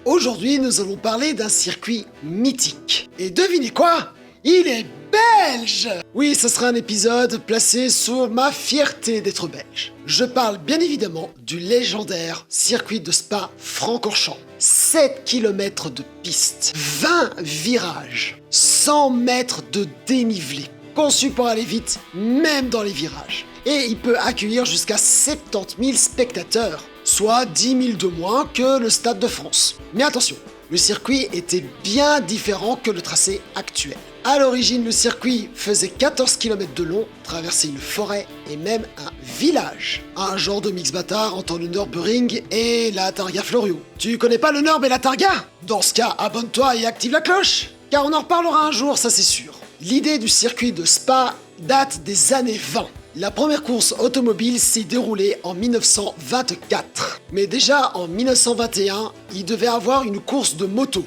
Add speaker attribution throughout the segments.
Speaker 1: Aujourd'hui, nous allons parler d'un circuit mythique. Et devinez quoi? Il est belge! Oui, ce sera un épisode placé sur ma fierté d'être belge. Je parle bien évidemment du légendaire circuit de Spa-Francorchamps. 7 km de piste, 20 virages, 100 mètres de dénivelé, conçu pour aller vite, même dans les virages. Et il peut accueillir jusqu'à 70 000 spectateurs, soit 10 000 de moins que le Stade de France. Mais attention, le circuit était bien différent que le tracé actuel. À l'origine, le circuit faisait 14 km de long, traversait une forêt et même un village. Un genre de mix bâtard entre le Nürburgring et la Targa Florio. Tu connais pas le Nürb et la Targa? Dans ce cas, abonne-toi et active la cloche, car on en reparlera un jour, ça c'est sûr. L'idée du circuit de Spa date des années 20. La première course automobile s'est déroulée en 1924. Mais déjà en 1921, il devait avoir une course de moto,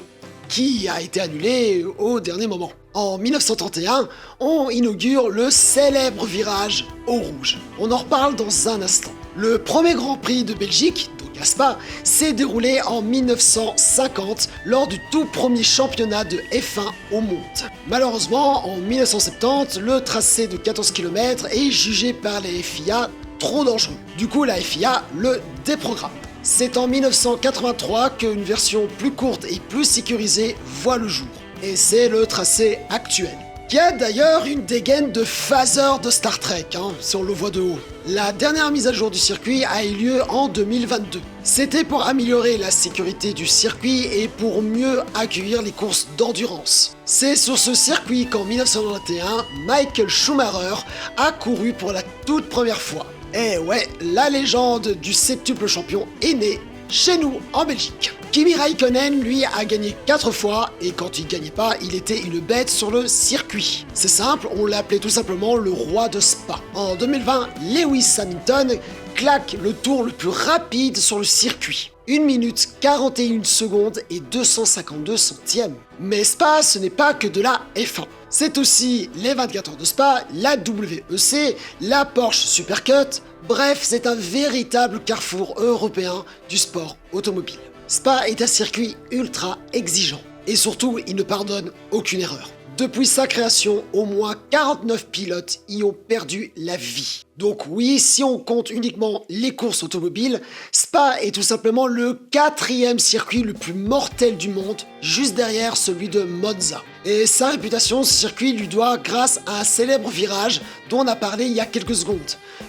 Speaker 1: qui a été annulée au dernier moment. En 1931, on inaugure le célèbre virage au rouge. On en reparle dans un instant. Le premier Grand Prix de Belgique, donc à Spa, s'est déroulé en 1950 lors du tout premier championnat de F1 au monde. Malheureusement, en 1970, le tracé de 14 km est jugé par la FIA trop dangereux. Du coup, la FIA le déprogramme. C'est en 1983 qu'une version plus courte et plus sécurisée voit le jour. Et c'est le tracé actuel, qui a d'ailleurs une dégaine de phaser de Star Trek, si on le voit de haut. La dernière mise à jour du circuit a eu lieu en 2022. C'était pour améliorer la sécurité du circuit et pour mieux accueillir les courses d'endurance. C'est sur ce circuit qu'en 1991, Michael Schumacher a couru pour la toute première fois. Et ouais, la légende du septuple champion est née chez nous en Belgique. Kimi Raikkonen, lui, a gagné 4 fois, et quand il gagnait pas, il était une bête sur le circuit. C'est simple, on l'appelait tout simplement le roi de Spa. En 2020, Lewis Hamilton claque le tour le plus rapide sur le circuit. 1 minute 41 secondes et 252 centièmes. Mais Spa, ce n'est pas que de la F1. C'est aussi les 24 heures de Spa, la WEC, la Porsche Supercut. Bref, c'est un véritable carrefour européen du sport automobile. Spa est un circuit ultra exigeant. Et surtout, il ne pardonne aucune erreur. Depuis sa création, au moins 49 pilotes y ont perdu la vie. Donc oui, si on compte uniquement les courses automobiles, Spa est tout simplement le 4e circuit le plus mortel du monde, juste derrière celui de Monza. Et sa réputation, ce circuit lui doit grâce à un célèbre virage dont on a parlé il y a quelques secondes.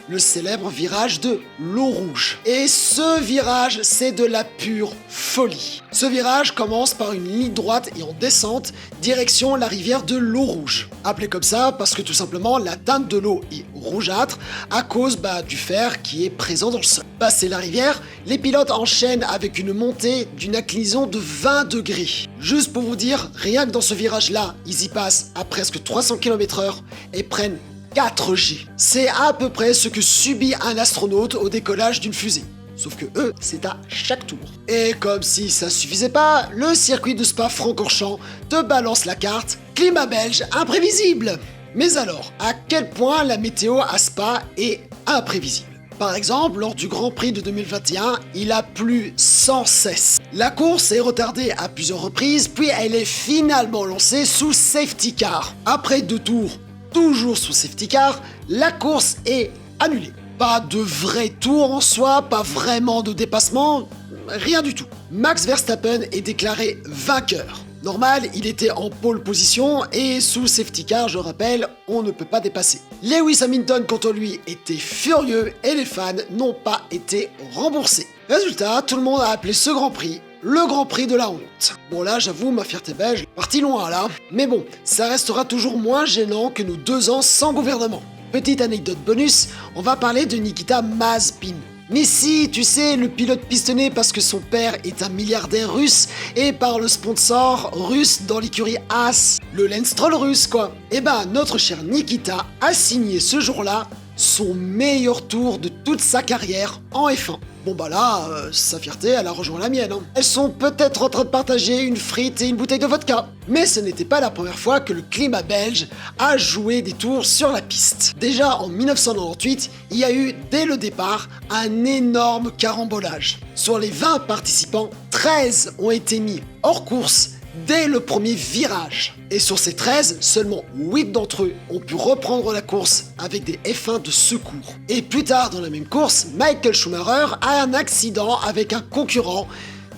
Speaker 1: Le célèbre virage de l'eau rouge. Et ce virage, c'est de la pure folie. Ce virage commence par une ligne droite et en descente, direction la rivière de l'eau rouge. Appelée comme ça parce que tout simplement la teinte de l'eau est rougeâtre à cause du fer qui est présent dans le sol. Passé la rivière, les pilotes enchaînent avec une montée d'une inclinaison de 20 degrés. Juste pour vous dire, rien que dans ce virage-là, ils y passent à presque 300 km/h et prennent 4G. C'est à peu près ce que subit un astronaute au décollage d'une fusée. Sauf que eux, c'est à chaque tour. Et comme si ça suffisait pas, le circuit de Spa-Francorchamps te balance la carte climat belge imprévisible. Mais alors, à quel point la météo à Spa est imprévisible? Par exemple, lors du Grand Prix de 2021, il a plu sans cesse. La course est retardée à plusieurs reprises, puis elle est finalement lancée sous safety car. Après 2 tours, toujours sous safety car, la course est annulée. Pas de vrai tour en soi, pas vraiment de dépassement, rien du tout. Max Verstappen est déclaré vainqueur. Normal, il était en pole position et sous safety car, je rappelle, on ne peut pas dépasser. Lewis Hamilton, quant à lui, était furieux et les fans n'ont pas été remboursés. Résultat, tout le monde a appelé ce Grand Prix le Grand Prix de la honte. Bon là, j'avoue, ma fierté belge est partie loin là. Mais bon, ça restera toujours moins gênant que nos 2 ans sans gouvernement. Petite anecdote bonus, on va parler de Nikita Mazepin. Mais si, tu sais, le pilote pistonné parce que son père est un milliardaire russe et par le sponsor russe dans l'écurie Haas, le Lance Stroll russe quoi. Eh ben, notre cher Nikita a signé ce jour-là son meilleur tour de toute sa carrière en F1. Bon bah là, sa fierté, elle a rejoint la mienne. Elles sont peut-être en train de partager une frite et une bouteille de vodka. Mais ce n'était pas la première fois que le climat belge a joué des tours sur la piste. Déjà en 1998, il y a eu dès le départ un énorme carambolage. Sur les 20 participants, 13 ont été mis hors course dès le premier virage. Et sur ces 13, seulement 8 d'entre eux ont pu reprendre la course avec des F1 de secours. Et plus tard dans la même course, Michael Schumacher a un accident avec un concurrent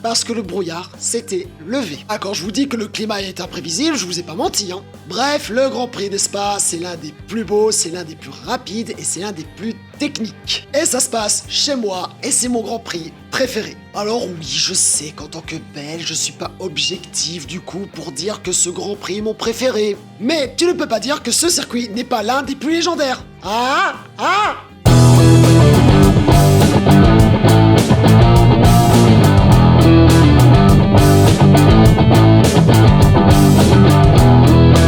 Speaker 1: parce que le brouillard s'était levé. Ah, quand je vous dis que le climat est imprévisible, je vous ai pas menti, hein. Bref, le Grand Prix de Spa, c'est l'un des plus beaux, c'est l'un des plus rapides et c'est l'un des plus techniques. Et ça se passe chez moi et c'est mon Grand Prix préféré. Alors oui, je sais qu'en tant que Belge, je suis pas objectif du coup pour dire que ce Grand Prix est mon préféré. Mais tu ne peux pas dire que ce circuit n'est pas l'un des plus légendaires. Ah.